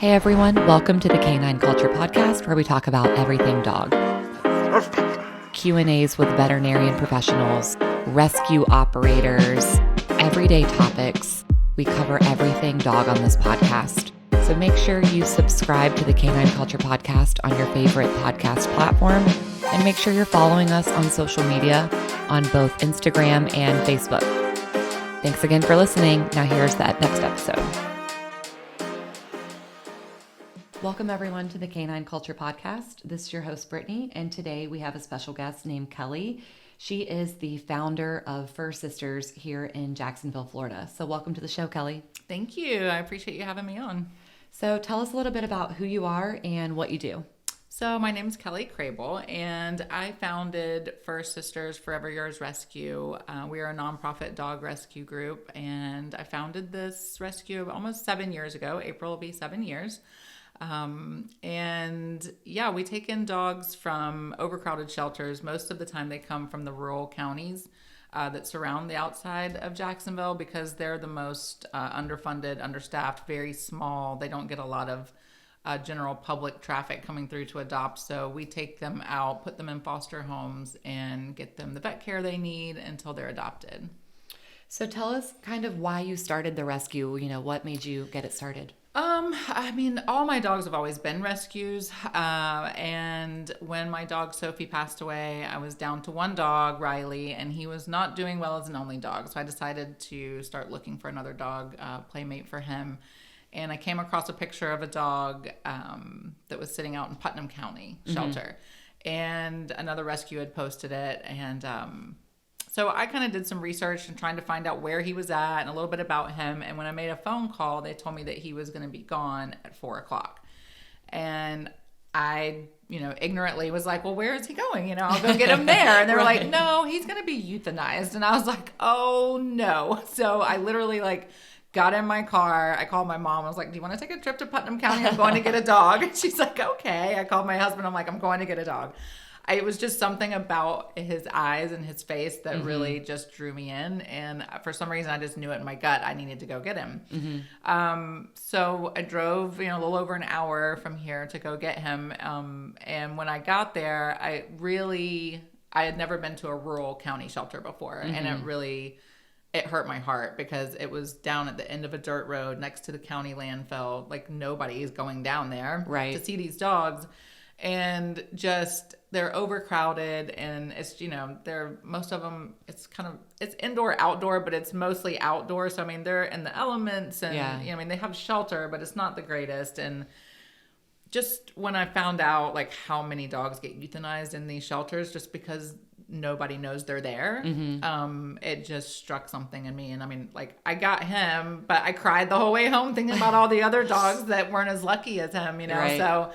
Hey everyone, welcome to the Canine Culture Podcast, where we talk about everything dog. Q&As with veterinarian professionals, rescue operators, everyday topics. We cover everything dog on this podcast. So make sure you subscribe to the Canine Culture Podcast on your favorite podcast platform, and make sure you're following us on social media on both Instagram and Facebook. Thanks again for listening. Now here's that next episode. Welcome everyone to the Canine Culture Podcast. This is your host, Brittany, and today we have a special guest named Kelly. She is the founder of Furever Urs Sisters here in Jacksonville, Florida. So welcome to the show, Kelly. Thank you. I appreciate you having me on. So tell us a little bit about who you are and what you do. So my name is Kelly Crable, and I founded Furever Urs Sisters, Furever Urs Rescue. We are a nonprofit dog rescue group, and I founded this rescue almost 7 years ago. April will be 7 years. We take in dogs from overcrowded shelters. Most of the time they come from the rural counties that surround the outside of Jacksonville because they're the most underfunded, understaffed, very small. They don't get a lot of general public traffic coming through to adopt. So we take them out, put them in foster homes, and get them the vet care they need until they're adopted. So tell us kind of why you started the rescue. What made you get it started? All my dogs have always been rescues. And when my dog Sophie passed away, I was down to one dog, Riley, and he was not doing well as an only dog. So I decided to start looking for another dog, playmate for him. And I came across a picture of a dog that was sitting out in Putnam County shelter. And another rescue had posted it. And so I kind of did some research and trying to find out where he was at and a little bit about him. And when I made a phone call, they told me that he was going to be gone at 4:00. And I, ignorantly was like, well, where is he going? I'll go get him there. And they were like, no, he's going to be euthanized. And I was like, oh no. So I literally got in my car. I called my mom. I was like, do you want to take a trip to Putnam County? I'm going to get a dog. And she's like, okay. I called my husband. I'm like, I'm going to get a dog. It was just something about his eyes and his face that really just drew me in. And for some reason, I just knew it in my gut. I needed to go get him. So I drove, a little over an hour from here to go get him. And when I got there, I had never been to a rural county shelter before. And it hurt my heart because it was down at the end of a dirt road next to the county landfill. Nobody is going down there to see these dogs. And just they're overcrowded, and it's most of them it's indoor outdoor, but it's mostly outdoor. So they're in the elements, and they have shelter, but it's not the greatest. And just when I found out how many dogs get euthanized in these shelters just because nobody knows they're there, it just struck something in me. And I got him, but I cried the whole way home thinking about all the other dogs that weren't as lucky as him, Right. So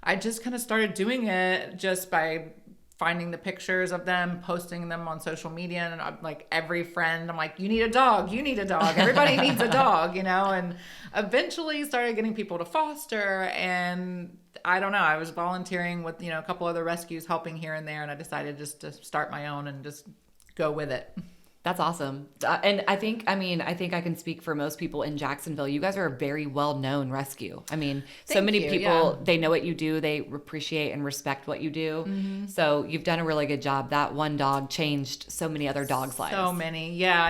I just kind of started doing it just by finding the pictures of them, posting them on social media. And I'm every friend, I'm like, you need a dog. Everybody needs a dog, and eventually started getting people to foster. And I don't know, I was volunteering with, a couple other rescues helping here and there. And I decided just to start my own and just go with it. That's awesome. And I think I can speak for most people in Jacksonville. You guys are a very well-known rescue. So many people, they know what you do. They appreciate and respect what you do. So you've done a really good job. That one dog changed so many other dogs' lives. So many. Yeah.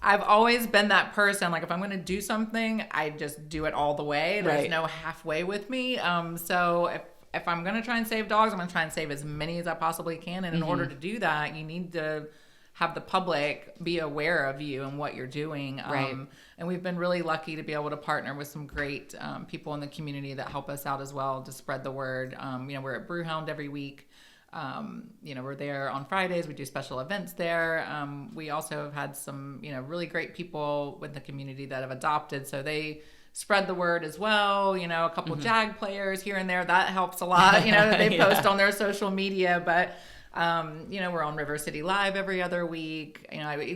I've always been that person. If I'm going to do something, I just do it all the way. There's no halfway with me. So if I'm going to try and save dogs, I'm going to try and save as many as I possibly can. And in order to do that, you need to have the public be aware of you and what you're doing. And we've been really lucky to be able to partner with some great people in the community that help us out as well to spread the word. We're at Brewhound every week. We're there on Fridays. We do special events there. We also have had some, really great people with the community that have adopted. So they spread the word as well. A couple JAG players here and there. That helps a lot, that they post on their social media. But, we're on River City Live every other week.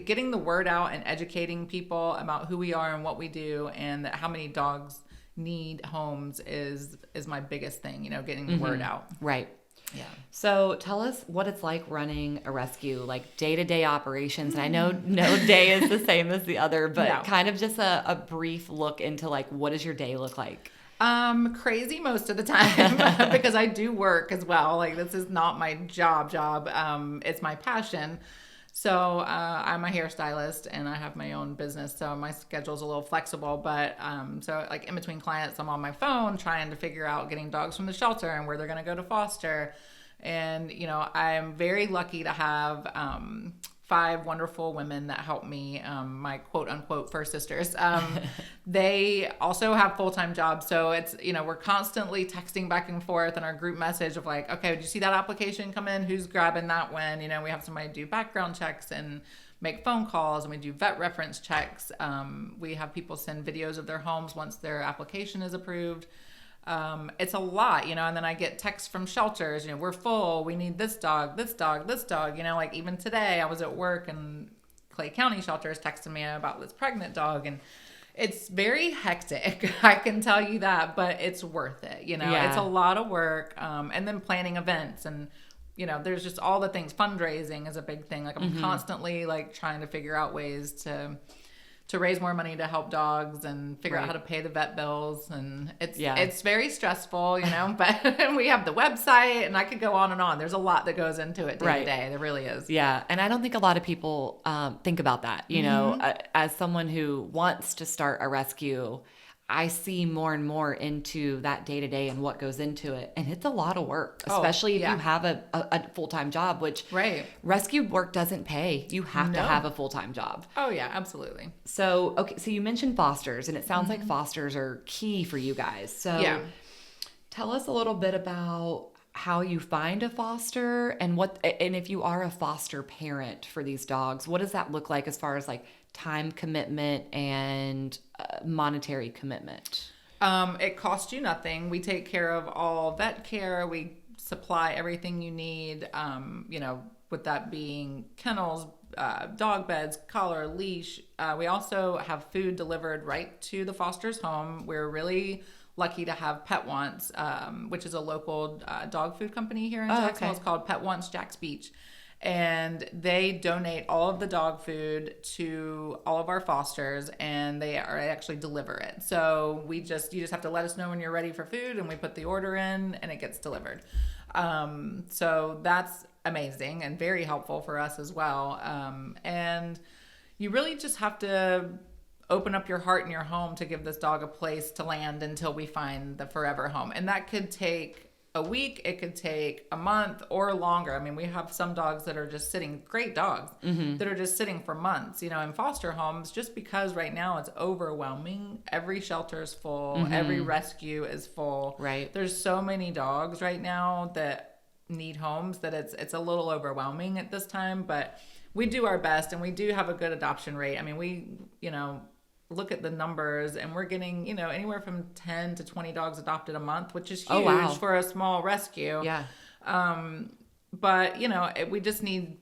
Getting the word out and educating people about who we are and what we do and how many dogs need homes is my biggest thing, getting the word out. Right. Yeah. So tell us what it's like running a rescue, like day-to-day operations. And I know no day is the same as the other, but kind of just a brief look into like, what does your day look like? Crazy most of the time because I do work as well. Like this is not my job. It's my passion. So I'm a hairstylist and I have my own business, so my schedule's a little flexible. But so like in between clients, I'm on my phone trying to figure out getting dogs from the shelter and where they're going to go to foster. And I'm very lucky to have 5 wonderful women that help me, my quote unquote first sisters. They also have full-time jobs. So it's, we're constantly texting back and forth in our group message of like, okay, did you see that application come in? Who's grabbing that one? We have somebody do background checks and make phone calls, and we do vet reference checks. We have people send videos of their homes once their application is approved. It's a lot, and then I get texts from shelters, we're full, we need this dog, like even today I was at work and Clay County shelters texted me about this pregnant dog, and it's very hectic. I can tell you that, but it's worth it. It's a lot of work. And then planning events and, there's just all the things. Fundraising is a big thing. Like I'm constantly like trying to figure out ways to raise more money to help dogs and figure out how to pay the vet bills. And it's very stressful, but we have the website and I could go on and on. There's a lot that goes into it day to day. There really is. Yeah. And I don't think a lot of people think about that, as someone who wants to start a rescue, I see more and more into that day to day and what goes into it. And it's a lot of work, especially if you have a full-time job, which rescue work doesn't pay. You have to have a full-time job. Oh yeah, absolutely. So, okay. So you mentioned fosters, and it sounds like fosters are key for you guys. So tell us a little bit about how you find a foster and if you are a foster parent for these dogs, what does that look like as far as like time commitment and monetary commitment? It costs you nothing. We take care of all vet care. We supply everything you need, with that being kennels, dog beds, collar, leash. We also have food delivered right to the foster's home. We're really lucky to have Pet Wants, which is a local dog food company here in Jacksonville. It's called Pet Wants Jack's Beach. And they donate all of the dog food to all of our fosters, and they actually deliver it. So you just have to let us know when you're ready for food, and we put the order in, and it gets delivered. So that's amazing and very helpful for us as well. And you really just have to open up your heart and your home to give this dog a place to land until we find the forever home. And that could take a week, it could take a month or longer. I mean, we have some dogs that are just sitting, great dogs, that are just sitting for months, in foster homes, just because right now it's overwhelming. Every shelter is full. Every rescue is full. Right. There's so many dogs right now that need homes that it's a little overwhelming at this time, but we do our best and we do have a good adoption rate. I mean, we, look at the numbers and we're getting, anywhere from 10 to 20 dogs adopted a month, which is huge for a small rescue. Yeah. But, we just need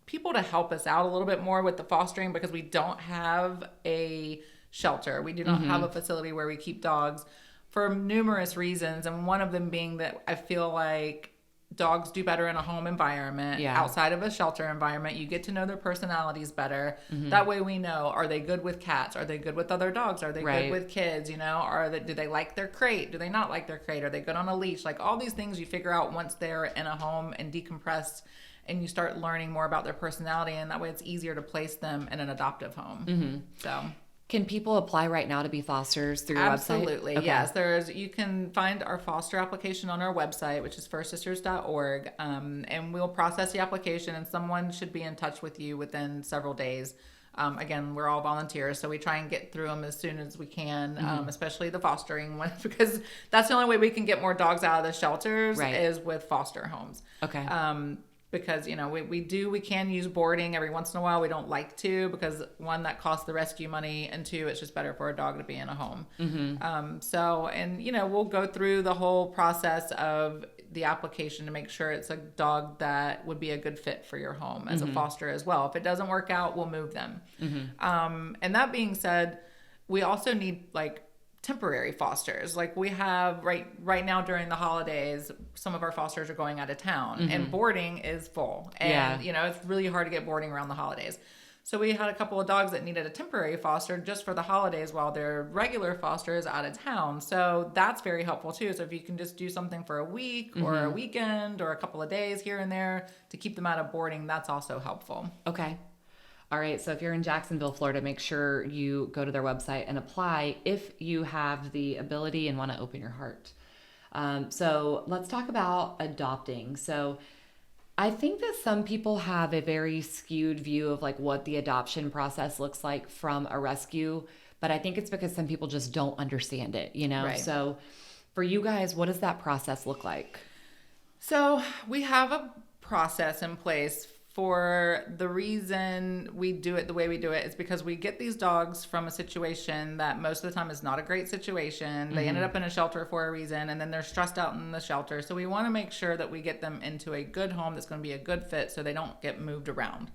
people to help us out a little bit more with the fostering because we don't have a shelter. We do not have a facility where we keep dogs for numerous reasons. And one of them being that I feel like dogs do better in a home environment outside of a shelter environment. You get to know their personalities better. That way we know, are they good with cats? Are they good with other dogs? Are they good with kids? Do they like their crate? Do they not like their crate? Are they good on a leash? Like all these things you figure out once they're in a home and decompressed, and you start learning more about their personality, and that way it's easier to place them in an adoptive home. So can people apply right now to be fosters through your website? Absolutely, yes. You can find our foster application on our website, which is firstsisters.org, and we'll process the application, and someone should be in touch with you within several days. Again, we're all volunteers, so we try and get through them as soon as we can, especially the fostering ones, because that's the only way we can get more dogs out of the shelters is with foster homes. Okay. Because, we can use boarding every once in a while. We don't like to because one, that costs the rescue money, and two, it's just better for a dog to be in a home. We'll go through the whole process of the application to make sure it's a dog that would be a good fit for your home as a foster as well. If it doesn't work out, we'll move them. And that being said, we also need temporary fosters. Like we have right now during the holidays, some of our fosters are going out of town and boarding is full. And, it's really hard to get boarding around the holidays. So we had a couple of dogs that needed a temporary foster just for the holidays while their regular foster is out of town. So that's very helpful too. So if you can just do something for a week or a weekend or a couple of days here and there to keep them out of boarding, that's also helpful. Okay. All right. So if you're in Jacksonville, Florida, make sure you go to their website and apply if you have the ability and want to open your heart. So let's talk about adopting. So I think that some people have a very skewed view of like what the adoption process looks like from a rescue, but I think it's because some people just don't understand it, Right. So for you guys, what does that process look like? So we have a process in place. For the reason we do it the way we do it is because we get these dogs from a situation that most of the time is not a great situation. They ended up in a shelter for a reason, and then they're stressed out in the shelter. So we want to make sure that we get them into a good home that's going to be a good fit so they don't get moved around.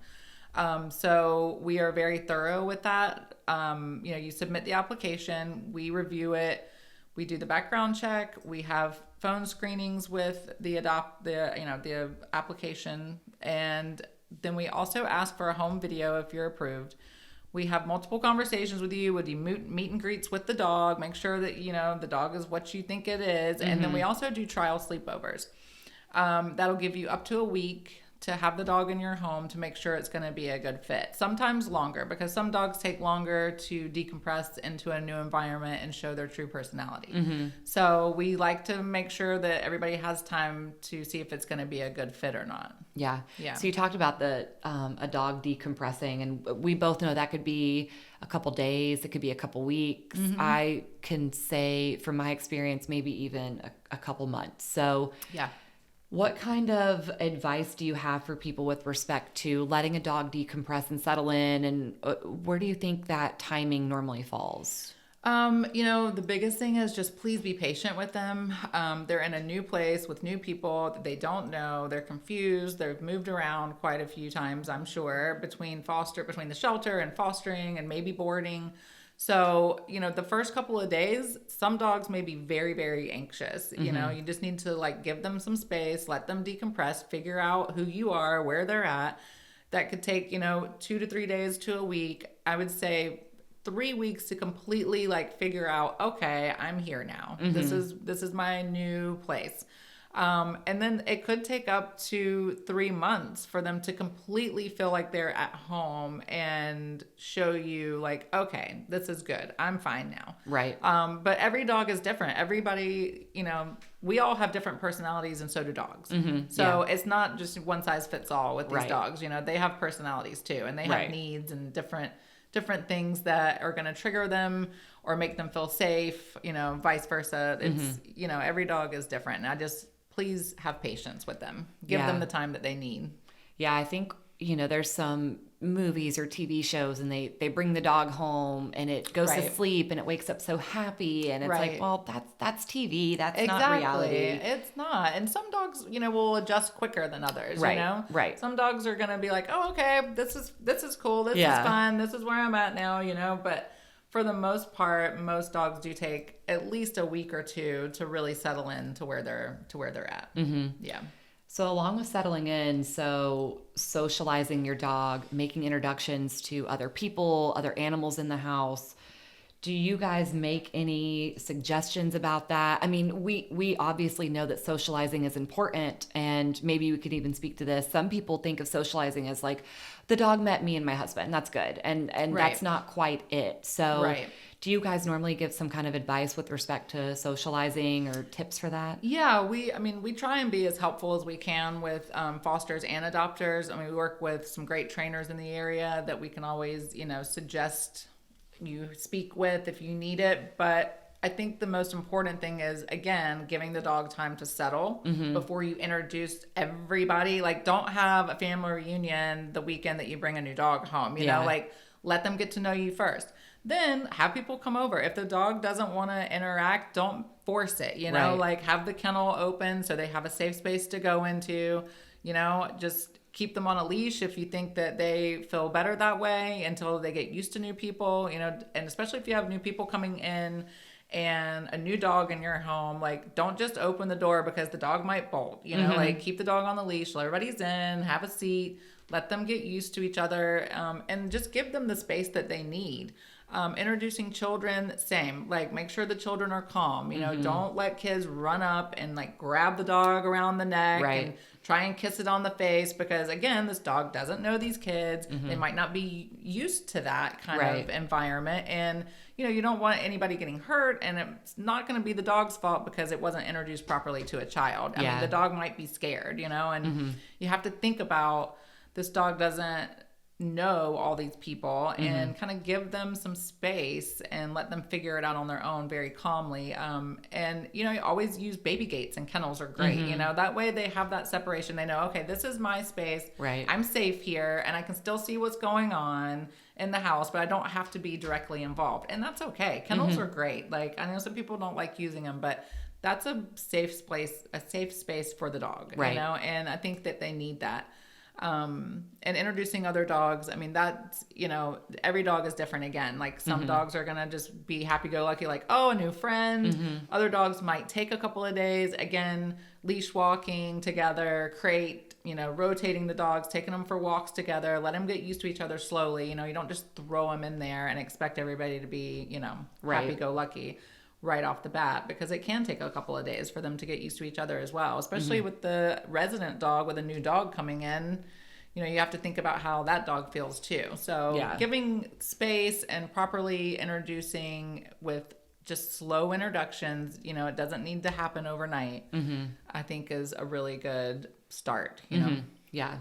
So we are very thorough with that. You submit the application, we review it, we do the background check, we have phone screenings with the application, and then we also ask for a home video if you're approved. We have multiple conversations with you. We meet and greets with the dog, make sure that the dog is what you think it is, and then we also do trial sleepovers. That'll give you up to a week to have the dog in your home to make sure it's going to be a good fit. Sometimes longer, because some dogs take longer to decompress into a new environment and show their true personality. So we like to make sure that everybody has time to see if it's going to be a good fit or not. Yeah. So you talked about a dog decompressing, and we both know that could be a couple days, it could be a couple weeks. I can say from my experience, maybe even a couple months. So yeah. What kind of advice do you have for people with respect to letting a dog decompress and settle in? And where do you think that timing normally falls? The biggest thing is just please be patient with them. They're in a new place with new people that they don't know. They're confused. They've moved around quite a few times, I'm sure, between the shelter and fostering and maybe boarding. So, the first couple of days, some dogs may be very, very anxious. You just need to give them some space, let them decompress, figure out who you are, where they're at. That could take, 2 to 3 days to a week. I would say 3 weeks to completely figure out, okay, I'm here now. This is my new place. And then it could take up to 3 months for them to completely feel like they're at home and show you okay, this is good. I'm fine now. Right. But every dog is different. Everybody, we all have different personalities, and so do dogs. So it's not just one size fits all with these dogs. They have personalities too, and they have needs and different things that are going to trigger them or make them feel safe, vice versa. It's, every dog is different. And please have patience with them. Give them the time that they need. Yeah, I think, there's some movies or TV shows and they bring the dog home and it goes to sleep and it wakes up so happy. And it's well, that's TV. That's not reality. It's not. And some dogs, will adjust quicker than others, Right. Some dogs are going to be like, oh, okay, this is cool. This is fun. This is where I'm at now, but for the most part, most dogs do take at least a week or two to really settle in to where they're at. Yeah. So along with settling in, so socializing your dog, making introductions to other people, other animals in the house, do you guys make any suggestions about that? I mean, we obviously know that socializing is important, and maybe we could even speak to this. Some people think of socializing as the dog met me and my husband. That's good. And that's not quite it. So do you guys normally give some kind of advice with respect to socializing or tips for that? Yeah, we try and be as helpful as we can with fosters and adopters. We work with some great trainers in the area that we can always, suggest you speak with if you need it. But I think the most important thing is, again, giving the dog time to settle before you introduce everybody. Don't have a family reunion the weekend that you bring a new dog home, you know, let them get to know you first. Then have people come over. If the dog doesn't want to interact, don't force it, have the kennel open so they have a safe space to go into, just keep them on a leash if you think that they feel better that way until they get used to new people, and especially if you have new people coming in and a new dog in your home, like, don't just open the door because the dog might bolt, you know, like, keep the dog on the leash, let everybody's in, have a seat, let them get used to each other, and just give them the space that they need. Introducing children, same, like, make sure the children are calm, you know, don't let kids run up and like grab the dog around the neck and try and kiss it on the face, because again, this dog doesn't know these kids. They might not be used to that kind of environment, and you know, you don't want anybody getting hurt, and it's not going to be the dog's fault because it wasn't introduced properly to a child. I mean, the dog might be scared, you know, and you have to think about, this dog doesn't know all these people, and kind of give them some space and let them figure it out on their own very calmly. And you know, you always use baby gates, and kennels are great. You know, that way they have that separation. They know, okay, this is my space. I'm safe here, and I can still see what's going on in the house, but I don't have to be directly involved, and that's okay. Kennels are great. Like, I know some people don't like using them, but that's a safe space for the dog. You know, and I think that they need that. And introducing other dogs, I mean, that's, you know, every dog is different again. Like, some dogs are going to just be happy-go-lucky, like, oh, a new friend. Other dogs might take a couple of days. Again, leash walking together, crate, you know, rotating the dogs, taking them for walks together, let them get used to each other slowly. You know, you don't just throw them in there and expect everybody to be, you know, happy-go-lucky right off the bat, because it can take a couple of days for them to get used to each other as well, especially with the resident dog, with a new dog coming in. You know, you have to think about how that dog feels too. So giving space and properly introducing with just slow introductions, you know, it doesn't need to happen overnight, I think is a really good start, you know? Yeah.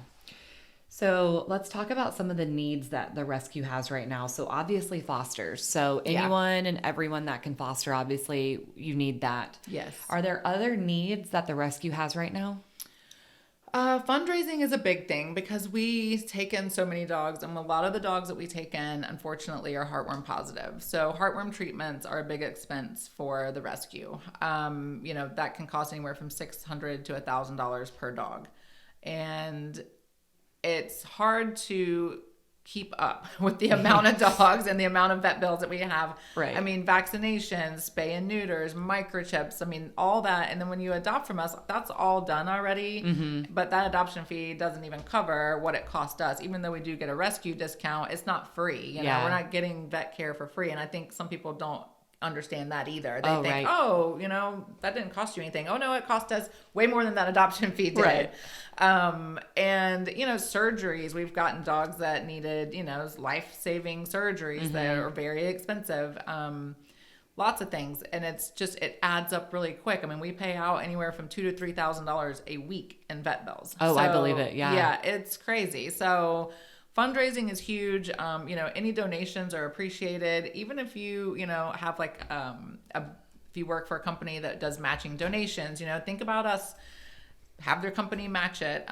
So let's talk about some of the needs that the rescue has right now. So obviously fosters. So anyone and everyone that can foster, obviously you need that. Yes. Are there other needs that the rescue has right now? Fundraising is a big thing, because we take in so many dogs, and a lot of the dogs that we take in, unfortunately, are heartworm positive. So heartworm treatments are a big expense for the rescue. You know, that can cost anywhere from $600 to $1,000 per dog. And it's hard to keep up with the amount of dogs and the amount of vet bills that we have. I mean, vaccinations, spay and neuters, microchips, I mean, all that. And then when you adopt from us, that's all done already. But that adoption fee doesn't even cover what it cost us. Even though we do get a rescue discount, it's not free. You know, we're not getting vet care for free. And I think some people don't understand that either. They think, oh, you know, that didn't cost you anything. Oh no, it cost us way more than that adoption fee did. And you know, surgeries, we've gotten dogs that needed, you know, life-saving surgeries that are very expensive. Lots of things, and it's just, it adds up really quick. I mean, we pay out anywhere from $2,000 to $3,000 a week in vet bills. Oh, so, I believe it. Yeah, it's crazy. So fundraising is huge. You know, any donations are appreciated. Even if you, you know, have like, if you work for a company that does matching donations, you know, think about us, have their company match it.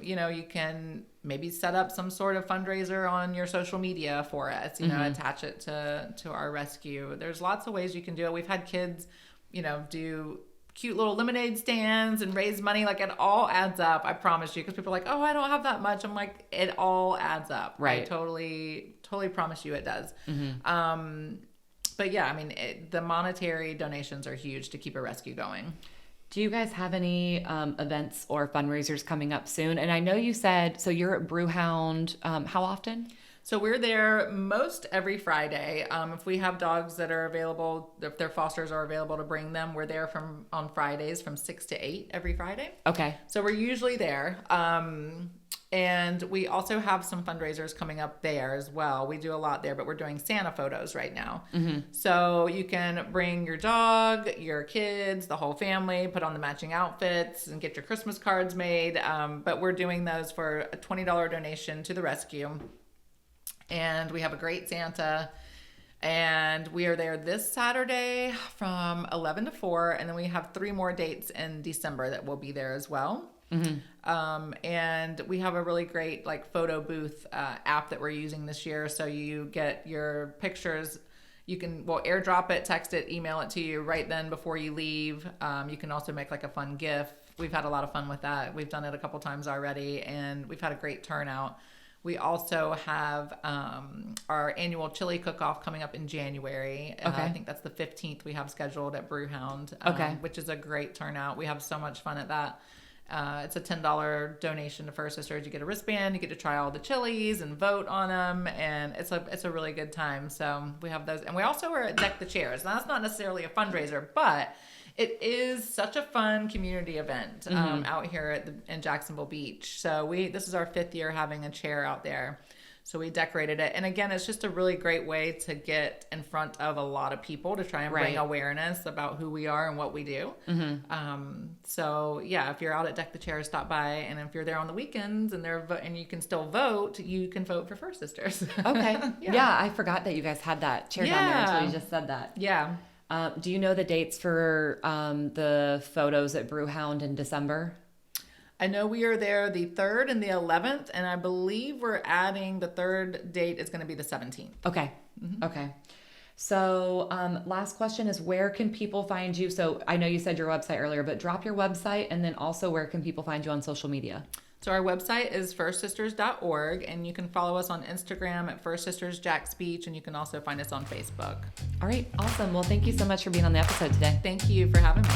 You know, you can maybe set up some sort of fundraiser on your social media for us, you know, attach it to our rescue. There's lots of ways you can do it. We've had kids, you know, do cute little lemonade stands and raise money. Like, it all adds up, I promise you, because people are like, oh, I don't have that much. I'm like, it all adds up. I totally promise you it does. But yeah, I mean, the monetary donations are huge to keep a rescue going. Do you guys have any events or fundraisers coming up soon? And I know you said, so you're at Brewhound, how often? So we're there most every Friday. If we have dogs that are available, if their fosters are available to bring them, we're there on Fridays from 6 to 8 every Friday. Okay. So we're usually there. And we also have some fundraisers coming up there as well. We do a lot there, but we're doing Santa photos right now. So you can bring your dog, your kids, the whole family, put on the matching outfits, and get your Christmas cards made. But we're doing those for a $20 donation to the rescue. And we have a great Santa. And we are there this Saturday from 11 to 4. And then we have 3 more dates in December that will be there as well. And we have a really great like photo booth app that we're using this year. So you get your pictures, you can, well, airdrop it, text it, email it to you right then before you leave. You can also make like a fun GIF. We've had a lot of fun with that. We've done it a couple times already, and we've had a great turnout We also have our annual chili cook-off coming up in January. I think that's the 15th we have scheduled at Brewhound, which is a great turnout. We have so much fun at that. It's a $10 donation to First Sisters. You get a wristband, you get to try all the chilies and vote on them, and it's a really good time. So we have those, and we also are at Deck the Chairs. Now, that's not necessarily a fundraiser, but it is such a fun community event out here in Jacksonville Beach. So this is our 5th year having a chair out there. So we decorated it. And again, it's just a really great way to get in front of a lot of people to try and bring awareness about who we are and what we do. So yeah, if you're out at Deck the Chair, stop by. And if you're there on the weekends and you can still vote, you can vote for First Sisters. Okay. Yeah, I forgot that you guys had that chair down there until you just said that. Yeah. Do you know the dates for the photos at Brewhound in December? I know we are there the 3rd and the 11th, and I believe we're adding the 3rd date is going to be the 17th. Okay. Okay. So last question is, where can people find you? So I know you said your website earlier, but drop your website, and then also where can people find you on social media? So our website is firstsisters.org, and you can follow us on Instagram at First Sisters Jax Beach, and you can also find us on Facebook. All right. Awesome. Well, thank you so much for being on the episode today. Thank you for having me.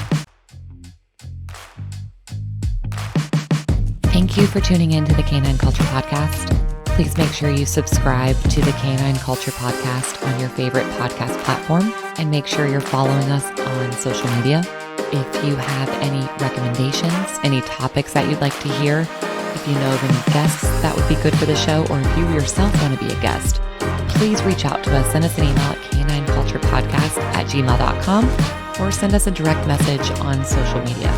Thank you for tuning in to the Canine Culture Podcast. Please make sure you subscribe to the Canine Culture Podcast on your favorite podcast platform, and make sure you're following us on social media. If you have any recommendations, any topics that you'd like to hear, if you know of any guests that would be good for the show, or if you yourself want to be a guest, please reach out to us. Send us an email at canineculturepodcast@gmail.com, or send us a direct message on social media.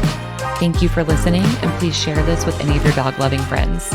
Thank you for listening, and please share this with any of your dog-loving friends.